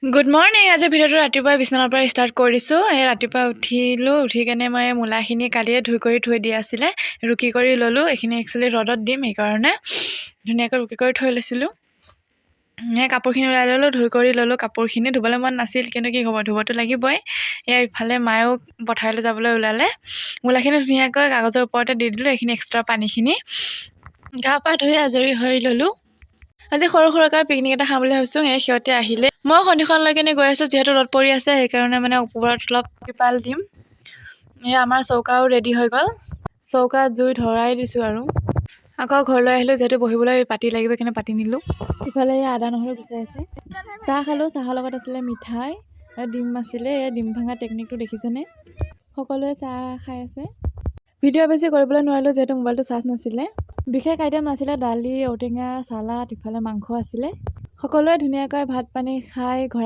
Good morning. আজি ভিডিঅ'টো ৰাতিপুৱাই বিছনাৰ পৰা ষ্টাৰ্ট কৰিছোঁ। ৰাতিপুৱা উঠি কেনে মই মূলাখিনি কালিয়ে ধুই কৰি থৈ দিয়া আছিলে, ৰুকি কৰি ল'লোঁ। এইখিনি একচুৱেলি ৰ'দত দিম, সেইকাৰণে ধুনীয়াকৈ ৰুকি কৰি থৈ লৈছিলোঁ। কাপোৰখিনি ওলাই ল'লোঁ, ধুই কৰি ল'লোঁ। কাপোৰখিনি ধুবলৈ মন নাছিল, কিন্তু কি হ'ব, ধুবতো লাগিবই। ইফালে মায়েও পথাৰলৈ যাবলৈ ওলালে। মূলাখিনি ধুনীয়াকৈ কাগজৰ ওপৰতে দি দিলোঁ। এইখিনি এক্সট্ৰা পানীখিনি গা পা ধুই আজৰি হৈ ল'লোঁ। আজি সৰু সুৰাকৈ পিকনিক এটা খাম বুলি ভাবিছোঁ। সিহঁতে আহিলে মই সন্ধিখন লৈ কেনে গৈ আছোঁ, যিহেতু ৰ'দ পৰি আছে, সেইকাৰণে মানে ওপৰত অলপ টিপাল দিম। আমাৰ চৌকাও ৰেডি হৈ গ'ল। চৌকাত জুই ধৰাই দিছোঁ আৰু আকৌ ঘৰলৈ আহিলোঁ, যিহেতু বহিবলৈ পাতি লাগিব, কিন্তু পাতি নিলোঁ। ইফালে আদা নহৰু গুচাই আছে। চাহ খালোঁ। চাহৰ লগত আছিলে মিঠাই, ডিম আছিলে। ডিম ভাঙা টেকনিকটো দেখিছেনে? সকলোৱে চাহ খাই আছে। ভিডিঅ' বেছি কৰিবলৈ নোৱাৰিলোঁ, যিহেতু মোবাইলটো চাৰ্জ নাছিলে। বিশেষ আইটেম নাছিলে, দালি, ঔটেঙা, চালাড, ইফালে মাংস আছিলে। সকলোৱে ধুনীয়াকৈ ভাত পানী খাই ঘৰ